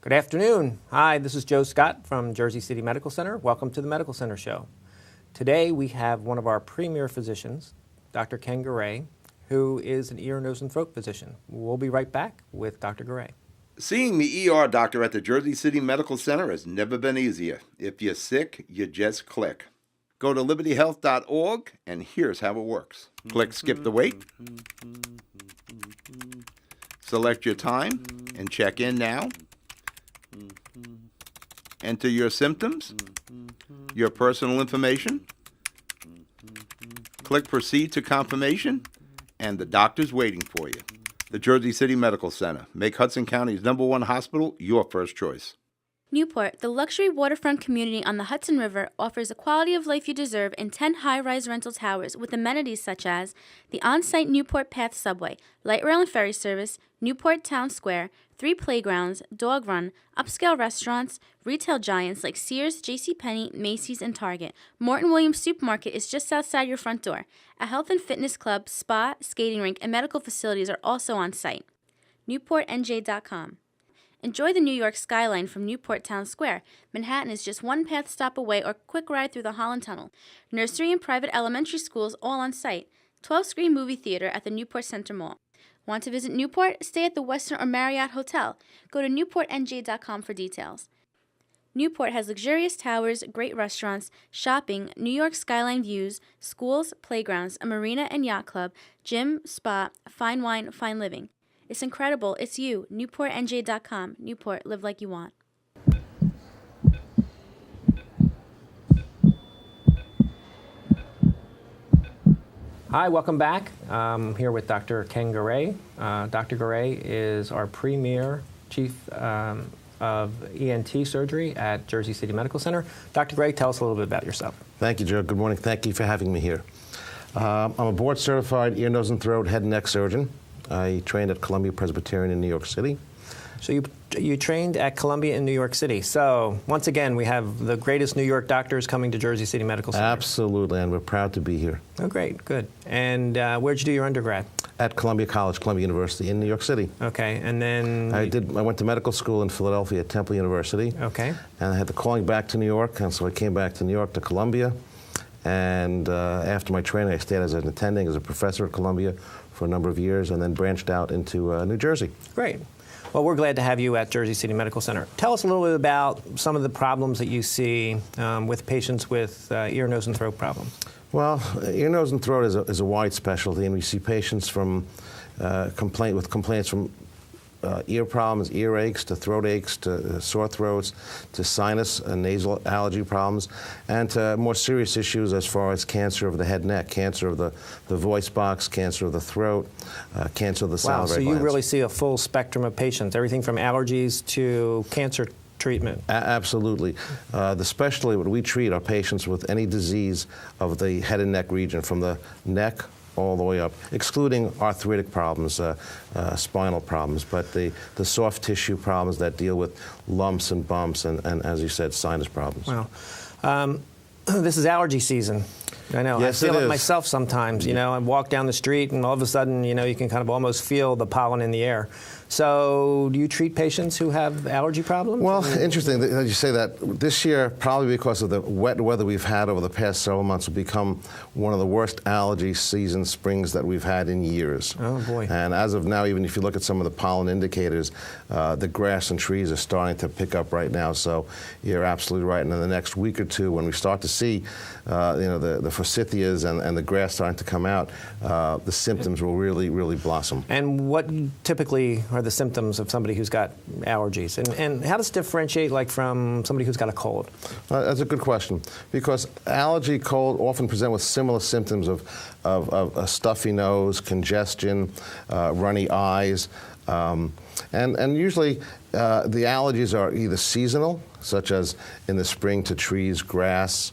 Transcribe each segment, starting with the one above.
Good afternoon. Hi, this is Joe Scott from Jersey City Medical Center. Welcome to the Medical Center Show. Today we have one of our premier physicians, Dr. Ken Garay, who is an ear, nose, and throat physician. We'll be right back with Dr. Garay. Seeing the ER doctor at the Jersey City Medical Center has never been easier. If you're sick, you just click. Go to libertyhealth.org, and here's how it works. Click Skip the Wait. Select your time and check in now. Enter your symptoms, your personal information. Click Proceed to Confirmation, and the doctor's waiting for you. The Jersey City Medical Center. Make Hudson County's #1 hospital your first choice. Newport, the luxury waterfront community on the Hudson River, offers the quality of life you deserve in 10 high-rise rental towers with amenities such as the on-site Newport Path subway, light rail and ferry service, Newport Town Square, 3 playgrounds, dog run, upscale restaurants, retail giants like Sears, JCPenney, Macy's, and Target. Morton Williams Supermarket is just outside your front door. A health and fitness club, spa, skating rink, and medical facilities are also on site. NewportNJ.com. Enjoy the New York skyline from Newport Town Square. Manhattan is just one path stop away or quick ride through the Holland Tunnel. Nursery and private elementary schools all on site. 12-screen movie theater at the Newport Center Mall. Want to visit Newport? Stay at the Westin or Marriott Hotel. Go to NewportNJ.com for details. Newport has luxurious towers, great restaurants, shopping, New York skyline views, schools, playgrounds, a marina and yacht club, gym, spa, fine wine, fine living. It's incredible. It's you. NewportNJ.com. Newport. Live like you want. Hi, welcome back. I'm here with Dr. Ken Garay. Dr. Garay is our premier chief of ENT surgery at Jersey City Medical Center. Dr. Garay, tell us a little bit about yourself. Thank you, Joe. Good morning. Thank you for having me here. I'm a board-certified ear, nose, and throat, head and neck surgeon. I trained at Columbia Presbyterian in New York City. So you trained at Columbia in New York City. So once again, we have the greatest New York doctors coming to Jersey City Medical Center. Absolutely, and we're proud to be here. Oh, great, good. And where'd you do your undergrad? At Columbia College, Columbia University in New York City. Okay, and then... I went to medical school in Philadelphia at Temple University. Okay. And I had the calling back to New York, and so I came back to New York to Columbia. And after my training, I stayed as an attending, as a professor at Columbia for a number of years, and then branched out into New Jersey. Great. Well, we're glad to have you at Jersey City Medical Center. Tell us a little bit about some of the problems that you see with patients with ear, nose, and throat problems. Well, ear, nose, and throat is a wide specialty, and we see patients from complaints from ear problems, earaches, to throat aches, to sore throats, to sinus and nasal allergy problems, and to more serious issues as far as cancer of the head and neck, cancer of the voice box, cancer of the throat, cancer of the salivary glands. So you really see a full spectrum of patients, everything from allergies to cancer treatment. Absolutely. The specialty what we treat are patients with any disease of the head and neck region, from the neck all the way up, excluding arthritic problems, spinal problems, but the soft tissue problems that deal with lumps and bumps and as you said, sinus problems. Wow. This is allergy season. I know. Yes, I feel it myself sometimes. You know, I walk down the street and all of a sudden, you know, you can kind of almost feel the pollen in the air. So do you treat patients who have allergy problems? Well, interesting that you say that. This year, probably because of the wet weather we've had over the past several months, will become one of the worst allergy season springs that we've had in years. Oh, boy. And as of now, even if you look at some of the pollen indicators, the grass and trees are starting to pick up right now. So you're absolutely right. And in the next week or two, when we start to see the forsythias and the grass starting to come out, the symptoms will really, really blossom. And what typically are the symptoms of somebody who's got allergies? And how does it differentiate, like, from somebody who's got a cold? That's a good question, because allergy, cold often present with similar symptoms of a stuffy nose, congestion, runny eyes, and usually the allergies are either seasonal, such as in the spring to trees, grass,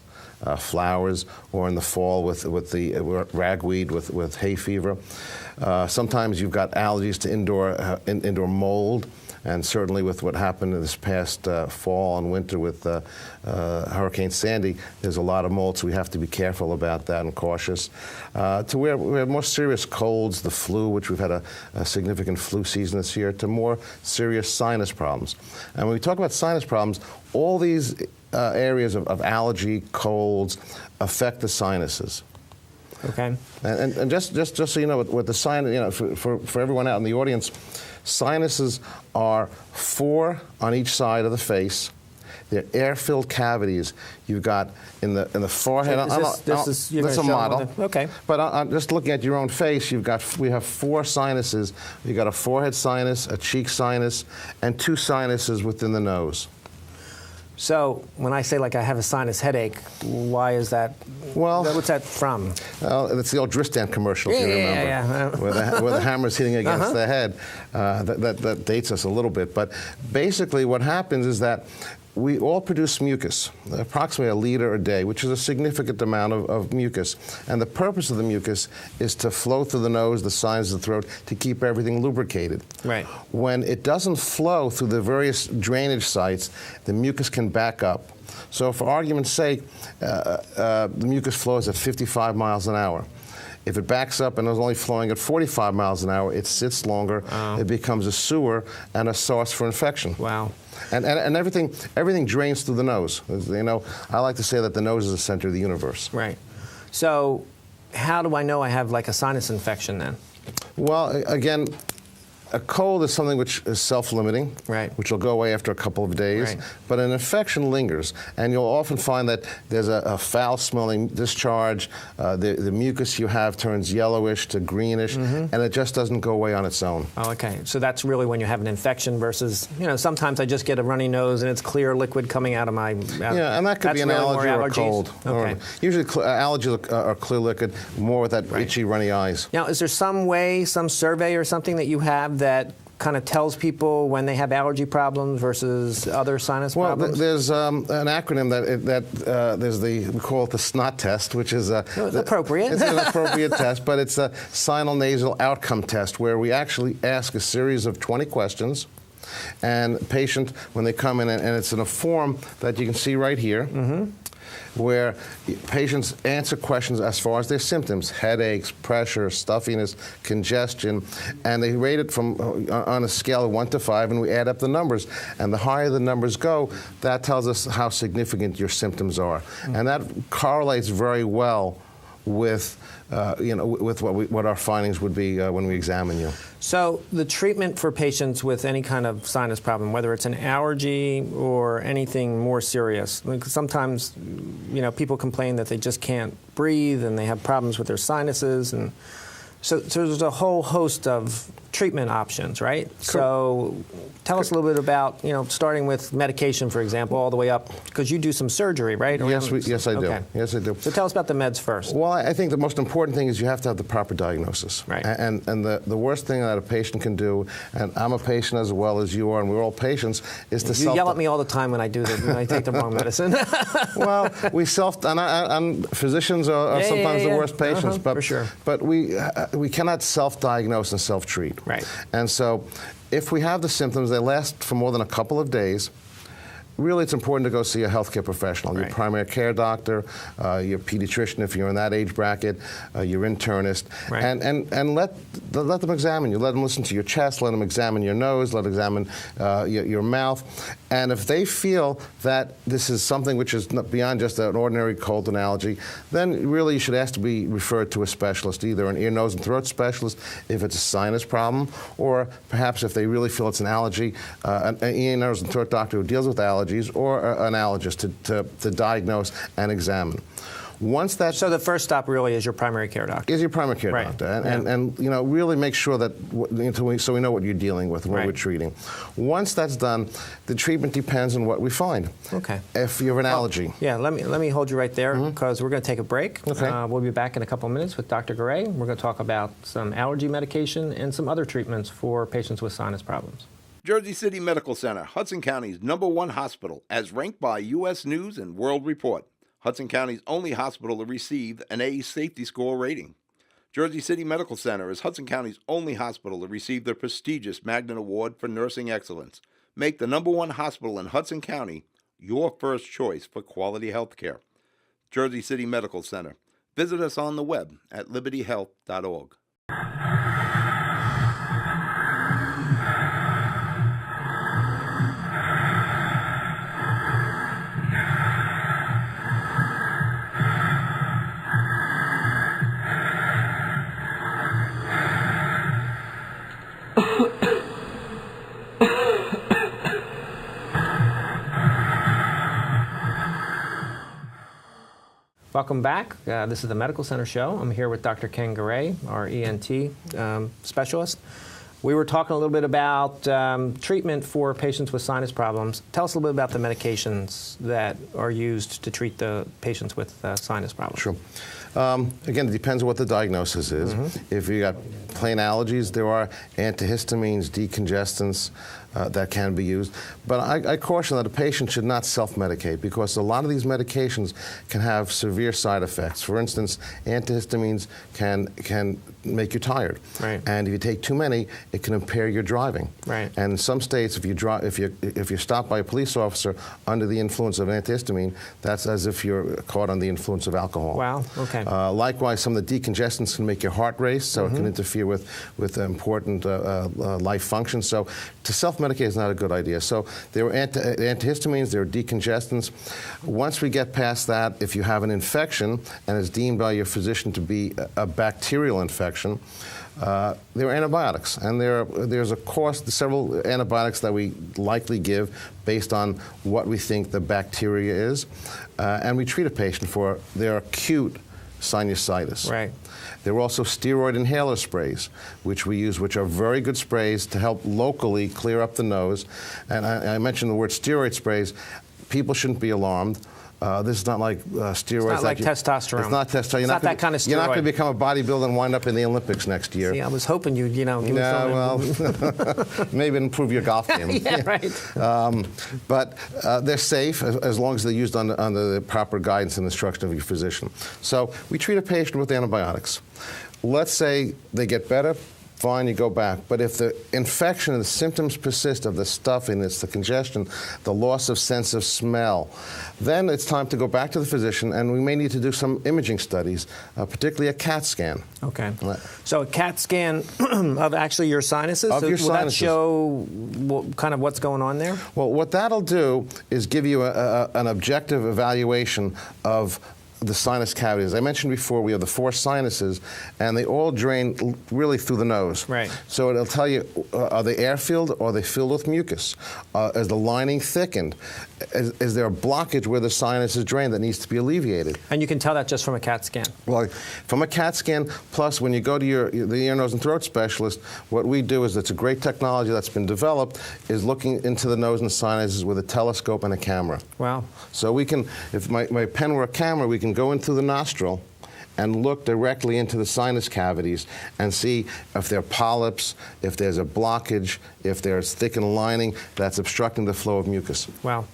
flowers, or in the fall with the ragweed, with hay fever. Sometimes you've got allergies to indoor mold, And certainly with what happened this past fall and winter with Hurricane Sandy, there's a lot of mold, so we have to be careful about that and cautious. To where we have more serious colds, the flu, which we've had a significant flu season this year, to more serious sinus problems. And when we talk about sinus problems, all these areas of allergy, colds, affect the sinuses. Okay. And just so you know, what the sinus, for everyone out in the audience, sinuses are 4 on each side of the face. They're air-filled cavities. You've got in the forehead. This is a model. Okay. But just looking at your own face, we have 4 sinuses. You've got a forehead sinus, a cheek sinus, and 2 sinuses within the nose. So when I say like I have a sinus headache, why is that? Well, what's that from? Well, it's the old Dristan commercial, if you remember, where the hammer's hitting against the head. That dates us a little bit. But basically what happens is that we all produce mucus, approximately a liter a day, which is a significant amount of mucus. And the purpose of the mucus is to flow through the nose, the sides of the throat, to keep everything lubricated. Right. When it doesn't flow through the various drainage sites, the mucus can back up. So for argument's sake, the mucus flows at 55 miles an hour. If it backs up and is only flowing at 45 miles an hour, it sits longer, it becomes a sewer and a source for infection. Wow. And everything drains through the nose. You know, I like to say that the nose is the center of the universe. Right. So how do I know I have like a sinus infection then? Well, again, a cold is something which is self-limiting, right, which will go away after a couple of days, right, but an infection lingers, and you'll often find that there's a foul-smelling discharge, the mucus you have turns yellowish to greenish, and it just doesn't go away on its own. Oh, okay. So that's really when you have an infection versus, you know, sometimes I just get a runny nose and it's clear liquid coming out of my yeah, and that could be an really allergy or a cold. Okay. Usually allergies are clear liquid, more with that itchy, runny eyes. Now, is there some way, some survey or something that you have that kind of tells people when they have allergy problems versus other sinus problems? Well, there's an acronym we call it the SNOT test, which is appropriate. It's an appropriate test, but it's a sinonasal outcome test where we actually ask a series of 20 questions. And the patient, when they come in, and it's in a form that you can see right here, where patients answer questions as far as their symptoms, headaches, pressure, stuffiness, congestion, and they rate it from on a scale of 1 to 5, and we add up the numbers. And the higher the numbers go, that tells us how significant your symptoms are. And that correlates very well with with what our findings would be when we examine you. So the treatment for patients with any kind of sinus problem, whether it's an allergy or anything more serious, sometimes people complain that they just can't breathe and they have problems with their sinuses, and so there's a whole host of treatment options, right? So tell us a little bit about, starting with medication, for example, all the way up, because you do some surgery, right? Yes, I do. Okay. Yes, I do. So tell us about the meds first. Well, I think the most important thing is you have to have the proper diagnosis. Right. And the worst thing that a patient can do, and I'm a patient as well as you are, and we're all patients, is to You yell at me all the time when I do that, when I take the wrong medicine. Well, and physicians are sometimes the worst patients, but for sure. But we cannot self-diagnose and self-treat. Right. And so if we have the symptoms, they last for more than a couple of days, really it's important to go see a healthcare professional, your primary care doctor, your pediatrician if you're in that age bracket, your internist, and let them examine you. Let them listen to your chest, let them examine your nose, let them examine your mouth. And if they feel that this is something which is beyond just an ordinary cold and allergy, then really you should ask to be referred to a specialist, either an ear, nose, and throat specialist if it's a sinus problem, or perhaps if they really feel it's an allergy, an ear, nose, and throat doctor who deals with allergies, or an allergist to diagnose and examine. So the first stop really is your primary care doctor. Is your primary care doctor, and really make sure that so we know what you're dealing with and what we're treating. Once that's done, the treatment depends on what we find. Okay. If you have an allergy. Yeah, let me hold you right there because we're going to take a break. Okay. We'll be back in a couple of minutes with Dr. Garay. We're going to talk about some allergy medication and some other treatments for patients with sinus problems. Jersey City Medical Center, Hudson County's #1 hospital, as ranked by U.S. News and World Report. Hudson County's only hospital to receive an A safety score rating. Jersey City Medical Center is Hudson County's only hospital to receive the prestigious Magnet Award for Nursing Excellence. Make the #1 hospital in Hudson County your first choice for quality health care. Jersey City Medical Center. Visit us on the web at libertyhealth.org. Welcome back. This is the Medical Center Show. I'm here with Dr. Ken Garay, our ENT specialist. We were talking a little bit about treatment for patients with sinus problems. Tell us a little bit about the medications that are used to treat the patients with sinus problems. Sure. Again, it depends on what the diagnosis is. If you got plain allergies, there are antihistamines, decongestants that can be used. But I caution that a patient should not self-medicate because a lot of these medications can have severe side effects. For instance, antihistamines can make you tired. Right. And if you take too many, it can impair your driving. Right. And in some states, if you're stopped by a police officer under the influence of an antihistamine, that's as if you're caught under the influence of alcohol. Wow. Okay. Likewise, some of the decongestants can make your heart race, so it can interfere with important life functions. So to self-medicate is not a good idea. So there are antihistamines, there are decongestants. Once we get past that, if you have an infection and it's deemed by your physician to be a bacterial infection, there are antibiotics, and there's several antibiotics that we likely give based on what we think the bacteria is, and we treat a patient for their acute sinusitis. Right. There are also steroid inhaler sprays, which we use, which are very good sprays to help locally clear up the nose. And I mentioned the word steroid sprays. People shouldn't be alarmed. This is not like steroids. It's not like testosterone. It's not testosterone. It's not that kind of steroid. You're not going to become a bodybuilder and wind up in the Olympics next year. See, I was hoping you'd, give me well, maybe improve your golf game. Yeah, right. But they're safe as long as they're used under the proper guidance and instruction of your physician. So we treat a patient with antibiotics. Let's say they get better. Fine, you go back. But if the infection and the symptoms persist of the stuffiness, the congestion, the loss of sense of smell, then it's time to go back to the physician, and we may need to do some imaging studies, particularly a CAT scan. Okay. So a CAT scan of actually your sinuses? Of your Will sinuses. that show kind of what's going on there? Well, what that'll do is give you an objective evaluation of the sinus cavities. I mentioned before we have the 4 sinuses, and they all drain really through the nose. Right. So it'll tell you, are they air-filled or are they filled with mucus? Is the lining thickened? Is there a blockage where the sinus is drained that needs to be alleviated? And you can tell that just from a CAT scan? Well, from a CAT scan, plus when you go to the ear, nose, and throat specialist, what we do is, it's a great technology that's been developed, is looking into the nose and sinuses with a telescope and a camera. Wow. So we can, if my pen were a camera, we can go in through the nostril and look directly into the sinus cavities and see if there are polyps, if there's a blockage, if there's thickened lining that's obstructing the flow of mucus. Wow.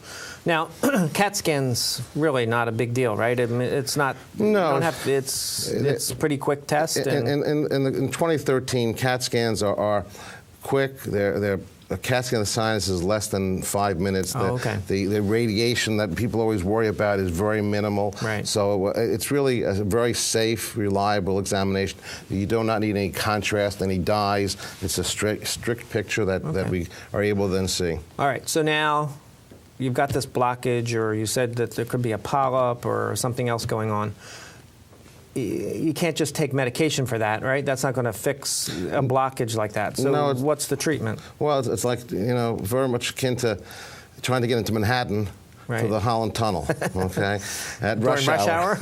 Now, CAT scan's really not a big deal, right? I mean, it's not. No. It's a pretty quick test. In 2013, CAT scans are quick. A CAT scan of the sinus is less than 5 minutes. Okay. The radiation that people always worry about is very minimal. Right. So it's really a very safe, reliable examination. You do not need any contrast, any dyes. It's a strict picture that we are able to then see. All right. So now you've got this blockage, or you said that there could be a polyp or something else going on. You can't just take medication for that, right? That's not going to fix a blockage like that. So no, what's the treatment? Well, it's like, very much akin to trying to get into Manhattan through the Holland Tunnel, okay, at rush hour.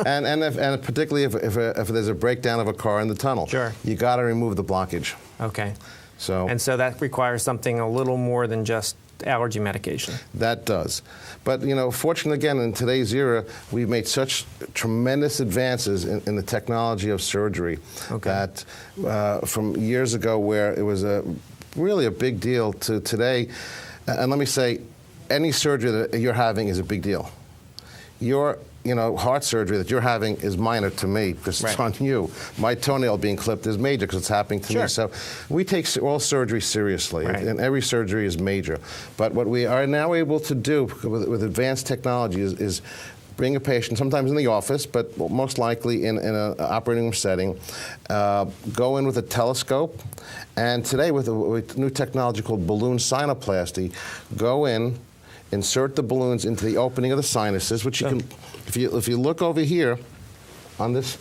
and particularly if there's a breakdown of a car in the tunnel. Sure. You got to remove the blockage. Okay. So that requires something a little more than just allergy medication. That does. But, fortunately, again, in today's era, we've made such tremendous advances in the technology of surgery that from years ago, where it was really a big deal, to today, and let me say, any surgery that you're having is a big deal. Your heart surgery that you're having is minor to me because it's on you. My toenail being clipped is major because it's happening to me. So we take all surgery seriously, and every surgery is major. But what we are now able to do with advanced technology is bring a patient, sometimes in the office, but most likely in an operating room setting, go in with a telescope, and today with a new technology called balloon sinuplasty, go in, insert the balloons into the opening of the sinuses, which you can, if you look over here on this.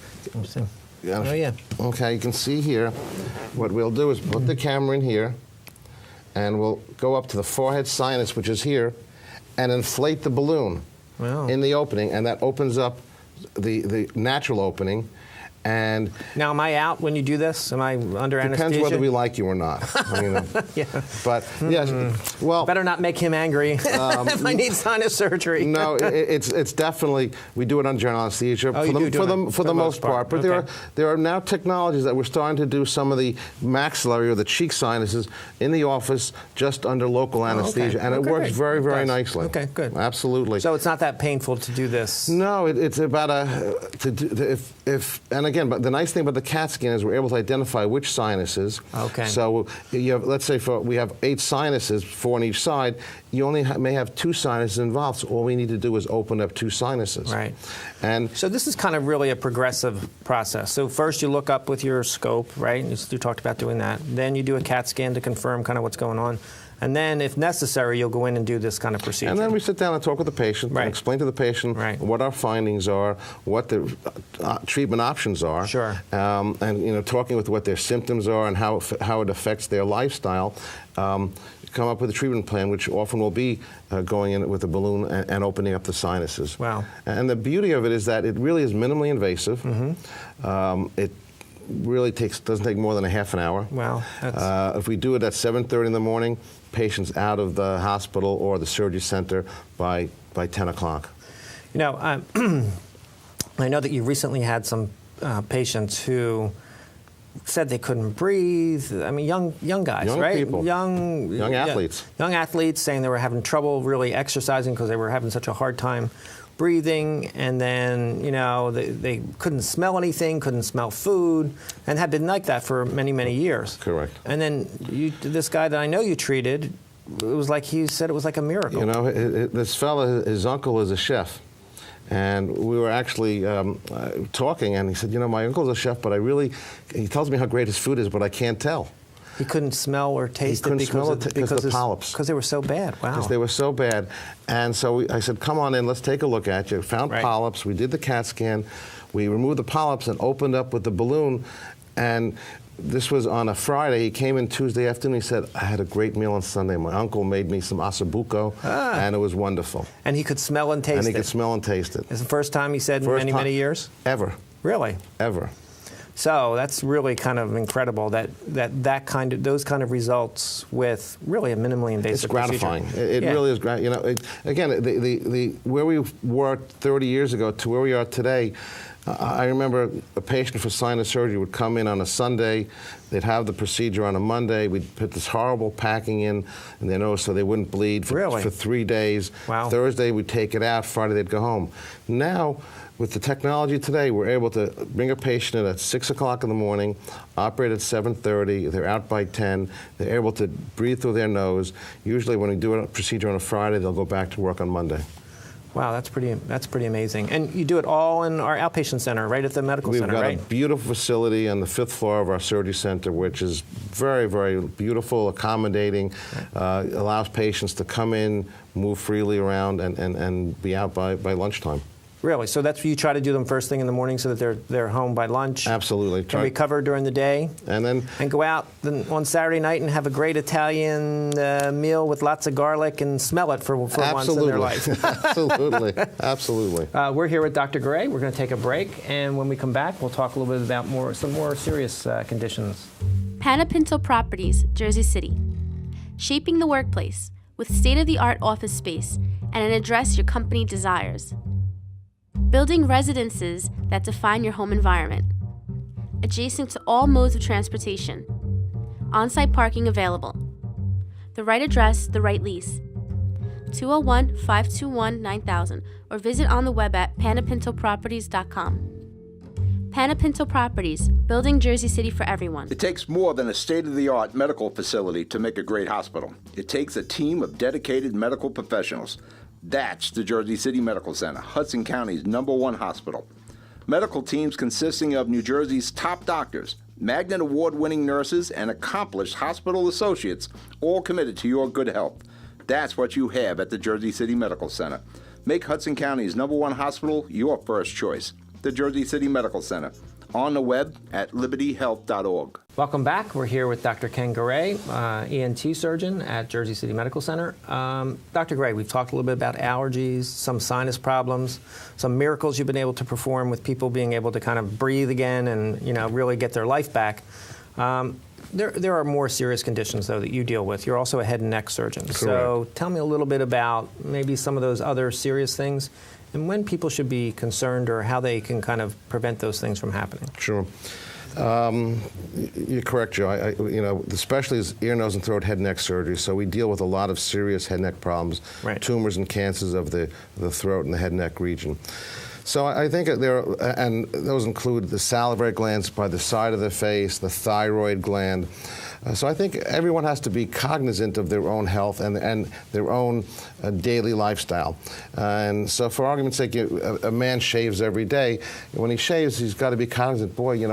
Okay, you can see here, what we'll do is put the camera in here, and we'll go up to the forehead sinus, which is here, and inflate the balloon in the opening, and that opens up the natural opening. And now, am I out when you do this? Am I under anesthesia? Depends whether we like you or not. But yes, well, better not make him angry if I need sinus surgery. No, it's definitely, we do it under general anesthesia for the most part. But there are now technologies that we're starting to do some of the maxillary or the cheek sinuses in the office just under local anesthesia, and it works very nicely. Okay, good. Absolutely. So it's not that painful to do this. No, it's about but the nice thing about the CAT scan is we're able to identify which sinuses. Okay. So let's say we have 8 sinuses, 4 on each side. You only may have 2 sinuses involved. So all we need to do is open up 2 sinuses. Right. And so this is kind of really a progressive process. So first you look up with your scope, right? You talked about doing that. Then you do a CAT scan to confirm kind of what's going on. And then, if necessary, you'll go in and do this kind of procedure. And then we sit down and talk with the patient, and explain to the patient what our findings are, what the treatment options are, and talking with what their symptoms are and how it affects their lifestyle. Come up with a treatment plan, which often will be going in with a balloon and opening up the sinuses. Wow! And the beauty of it is that it really is minimally invasive. It really doesn't take more than a half an hour. Wow! If we do it at 7:30 in the morning, patients out of the hospital or the surgery center by 10 o'clock. I know that you recently had some patients who said they couldn't breathe. I mean, young guys, right? People. Young athletes. Young athletes saying they were having trouble really exercising because they were having such a hard time breathing, and then they couldn't smell anything, couldn't smell food, and had been like that for many years. Correct. And then this guy that I know you treated, it was like he said it was like a miracle. This fella, his uncle is a chef, and we were actually talking, and he said, my uncle's a chef, but he tells me how great his food is, but I can't tell. He couldn't smell or taste it because of the polyps. Because they were so bad. Wow. Because they were so bad. And so I said, come on in, let's take a look at you. Found polyps. We did the CAT scan. We removed the polyps and opened up with the balloon. And this was on a Friday. He came in Tuesday afternoon. He said, I had a great meal on Sunday. My uncle made me some ossobuco, and it was wonderful. And he could smell and taste it. And he could smell and taste it. It's the first time he said in many years? Ever. Really? Ever. So that's really kind of incredible those kind of results with really a minimally invasive procedure. It's gratifying. It really is. Again, where we were 30 years ago to where we are today. I remember a patient for sinus surgery would come in on a Sunday. They'd have the procedure on a Monday. We'd put this horrible packing in their nose so they wouldn't bleed for 3 days. Wow. Thursday we'd take it out. Friday they'd go home. Now, with the technology today, we're able to bring a patient in at 6 o'clock in the morning, operate at 7:30. They're out by 10. They're able to breathe through their nose. Usually when we do a procedure on a Friday, they'll go back to work on Monday. Very that's pretty amazing. And you do it all in our outpatient center, right at the medical center, right? We've got a beautiful facility on the 5th floor of our surgery center, which is very beautiful, accommodating, allows patients to come in, move freely around, and be out by lunchtime. Really? So that's you try to do them first thing in the morning so that they're home by lunch? Absolutely. Can recover during the day? And go out on Saturday night and have a great Italian meal with lots of garlic and smell it for once in their life. Absolutely. We're here with Dr. Garay. We're going to take a break, and when we come back, we'll talk a little bit about some more serious conditions. Panapinto Properties, Jersey City. Shaping the workplace with state-of-the-art office space and an address your company desires. Building residences that define your home environment. Adjacent to all modes of transportation. On-site parking available. The right address, the right lease. 201-521-9000 or visit on the web at panapintoproperties.com. Panapinto Properties, building Jersey City for everyone. It takes more than a state-of-the-art medical facility to make a great hospital. It takes a team of dedicated medical professionals. That's the Jersey City Medical Center, Hudson County's #1 hospital. Medical teams consisting of New Jersey's top doctors, Magnet Award-winning nurses, and accomplished hospital associates, all committed to your good health. That's what you have at the Jersey City Medical Center. Make Hudson County's #1 hospital your first choice. The Jersey City Medical Center. On the web at libertyhealth.org. Welcome back. We're here with Dr. Ken Garay, ENT surgeon at Jersey City Medical Center. Dr. Garay, we've talked a little bit about allergies, some sinus problems, some miracles you've been able to perform with people being able to kind of breathe again and really get their life back. There are more serious conditions, though, that you deal with. You're also a head and neck surgeon. Correct. So tell me a little bit about maybe some of those other serious things and when people should be concerned or how they can kind of prevent those things from happening. Sure. You're correct, Joe. The specialty is ear, nose, and throat, head and neck surgery, so we deal with a lot of serious head and neck problems, right. Tumors and cancers of the throat and the head and neck region. So I think and those include the salivary glands by the side of the face, the thyroid gland. So I think everyone has to be cognizant of their own health and their own daily lifestyle. And so for argument's sake, a man shaves every day. When he shaves, he's got to be cognizant, boy,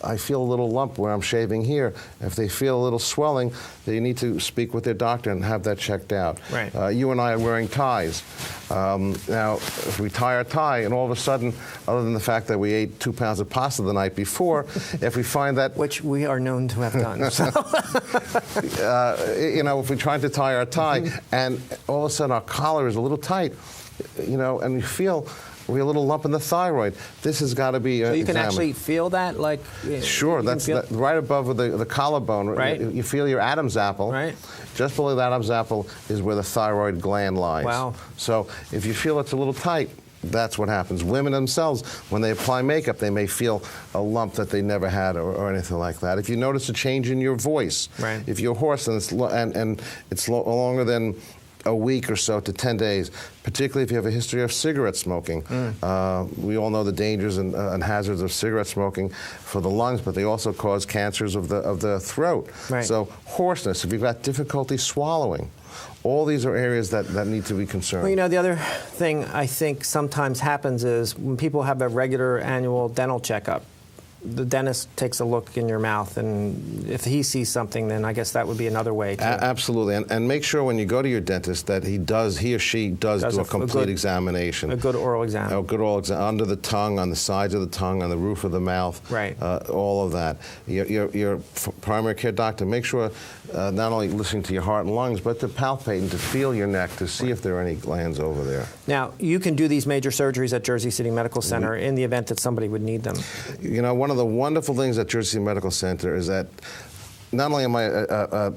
I feel a little lump where I'm shaving here. If they feel a little swelling, they need to speak with their doctor and have that checked out. Right. You and I are wearing ties. Now, if we tie our tie and all of a sudden, other than the fact that we ate 2 pounds of pasta the night before, if we find that... Which we are known to have done. So. If we're trying to tie our tie and all of a sudden our collar is a little tight, and we feel we have a little lump in the thyroid, this has got to be So you can examined. actually feel that? Sure, that's right above the collarbone. Right. You feel your Adam's apple. Right. Just below the Adam's apple is where the thyroid gland lies. Wow. So if you feel it's a little tight, that's what happens. Women themselves, when they apply makeup, they may feel a lump that they never had or anything like that. If you notice a change in your voice, right. If you're hoarse and it's longer than a week or so to 10 days, particularly if you have a history of cigarette smoking. We all know the dangers and hazards of cigarette smoking for the lungs, but they also cause cancers of the throat. Right. So hoarseness, if you've got difficulty swallowing, all these are areas that need to be concerned. Well, the other thing I think sometimes happens is when people have a regular annual dental checkup, the dentist takes a look in your mouth, and if he sees something, then I guess that would be another way to... Absolutely, and make sure when you go to your dentist that he or she does do a complete examination. A good oral exam. A good oral exam, under the tongue, on the sides of the tongue, on the roof of the mouth. Right. All of that. Your primary care doctor, make sure not only listening to your heart and lungs, but to palpate and to feel your neck to see if there are any glands over there. Now, you can do these major surgeries at Jersey City Medical Center in the event that somebody would need them. One of the wonderful things at Jersey City Medical Center is that not only am I a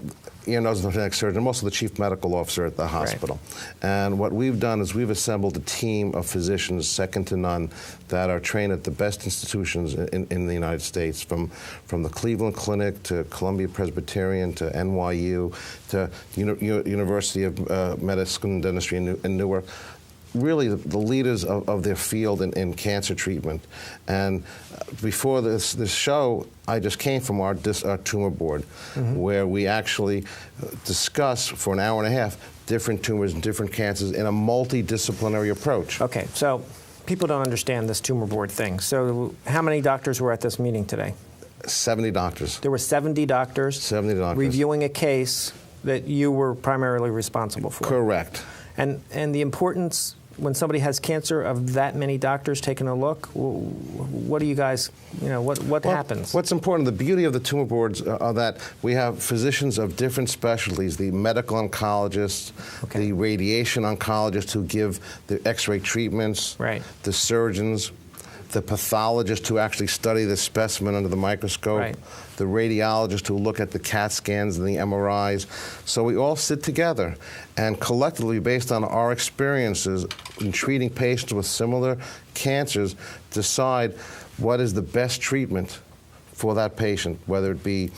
ear, nose, and neck surgeon, I'm also the chief medical officer at the hospital. Right. And what we've done is we've assembled a team of physicians, second to none, that are trained at the best institutions in the United States, from the Cleveland Clinic to Columbia Presbyterian to NYU to University of Medicine and Dentistry in Newark. Really the leaders of their field in cancer treatment. And before this show, I just came from our tumor board, where we actually discuss for an hour and a half different tumors and different cancers in a multidisciplinary approach. Okay, so people don't understand this tumor board thing. So how many doctors were at this meeting today? 70 doctors. There were 70 doctors. 70 doctors. Reviewing a case that you were primarily responsible for. Correct. And the importance, when somebody has cancer, of that many doctors taking a look, what do you guys, what happens? What's important, the beauty of the tumor boards are that we have physicians of different specialties, the medical oncologists, the radiation oncologists who give the x-ray treatments, right. The surgeons, the pathologists who actually study the specimen under the microscope, right. The radiologists who look at the CAT scans and the MRIs. So we all sit together and collectively, based on our experiences in treating patients with similar cancers, decide what is the best treatment for that patient, whether it be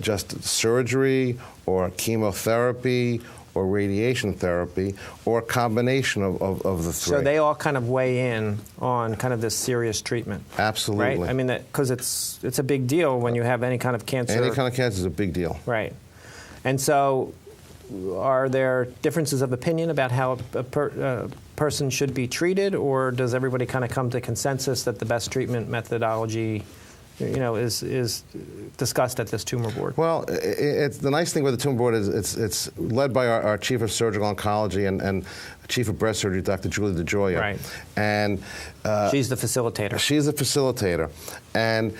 just surgery or chemotherapy or radiation therapy, or a combination of the three. So they all kind of weigh in on kind of this serious treatment. Absolutely. Right? I mean, because it's a big deal when you have any kind of cancer. Any kind of cancer is a big deal. Right. And so are there differences of opinion about how a person should be treated, or does everybody kind of come to consensus that the best treatment methodology is discussed at this tumor board? Well, the nice thing with the tumor board is it's led by our chief of surgical oncology and chief of breast surgery, Dr. Julie DeGioia. Right. And she's the facilitator. She's the facilitator. And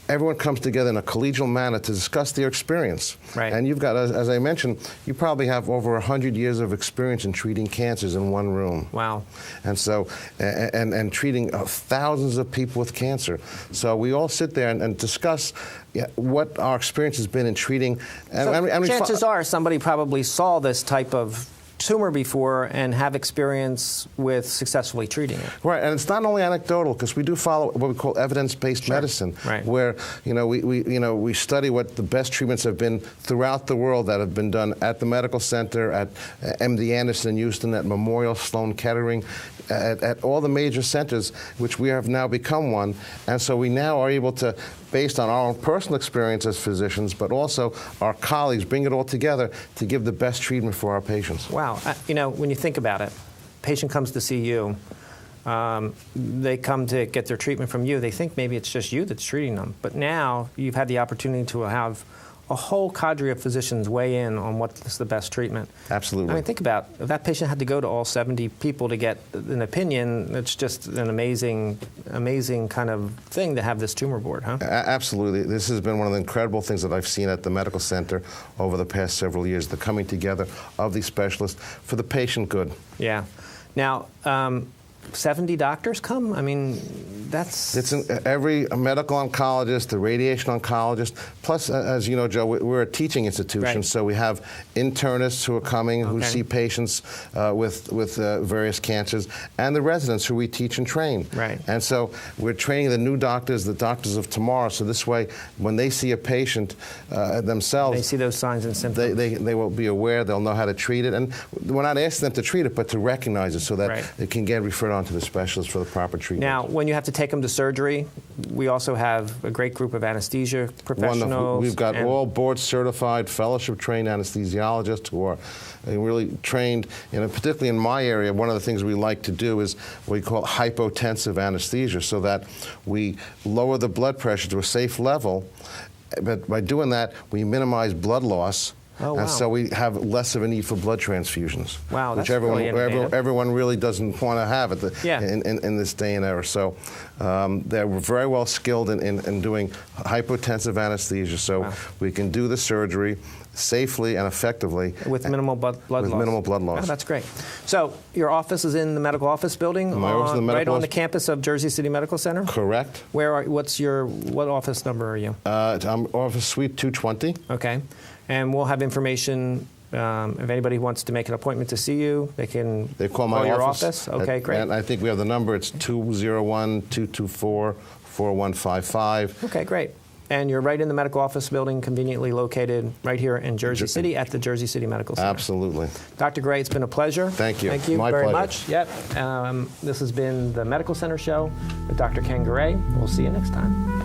everyone comes together in a collegial manner to discuss their experience. Right. And you've got, as I mentioned, you probably have over 100 years of experience in treating cancers in one room. Wow. And so, and treating thousands of people with cancer. So we all sit there and discuss what our experience has been in treating. And chances are somebody probably saw this type of tumor before and have experience with successfully treating it. Right, and it's not only anecdotal, because we do follow what we call evidence-based medicine, right, where we study what the best treatments have been throughout the world that have been done at the medical center, at MD Anderson in Houston, at Memorial Sloan Kettering, at all the major centers, which we have now become one. And so we now are able to, based on our own personal experience as physicians, but also our colleagues, bring it all together to give the best treatment for our patients. Wow. When you think about it, patient comes to see you, they come to get their treatment from you, they think maybe it's just you that's treating them. But now you've had the opportunity to have a whole cadre of physicians weigh in on what's the best treatment. Absolutely. I mean, think about if that patient had to go to all 70 people to get an opinion. It's just an amazing kind of thing to have this tumor board, huh? Absolutely. This has been one of the incredible things that I've seen at the medical center over the past several years, the coming together of these specialists for the patient good. Yeah. Now, 70 doctors come? I mean, It's every medical oncologist, the radiation oncologist, plus, as you know, Joe, we're a teaching institution, right, so we have internists who are coming, who see patients with various cancers, and the residents who we teach and train. Right. And so we're training the new doctors, the doctors of tomorrow, so this way, when they see a patient themselves, they see those signs and symptoms. They will be aware, they'll know how to treat it, and we're not asking them to treat it, but to recognize it so that it can get referred on to the specialist for the proper treatment. Now, when you have to take them to surgery, we also have a great group of anesthesia professionals. Wonderful. We've got all board-certified, fellowship-trained anesthesiologists who are really trained, particularly in my area. One of the things we like to do is what we call hypotensive anesthesia, so that we lower the blood pressure to a safe level, but by doing that, we minimize blood loss. Oh, wow. And so we have less of a need for blood transfusions, wow, which that's everyone really doesn't want to have in this day and era. So they're very well skilled in doing hypotensive anesthesia, so we can do the surgery safely and effectively. With minimal blood loss. With minimal blood loss. Oh, that's great. So your office is in the medical office building? My office is in the medical right on the campus of Jersey City Medical Center? Correct. What office number are you? I'm office suite 220. Okay. And we'll have information. If anybody wants to make an appointment to see you, they call my your office. Okay, great. And I think we have the number. It's 201-224-4155. Okay, great. And you're right in the medical office building, conveniently located right here in Jersey City at the Jersey City Medical Center. Absolutely. Dr. Garay, it's been a pleasure. Thank you. Thank you My very pleasure. much. Yep. This has been the Medical Center Show with Dr. Ken Garay. We'll see you next time.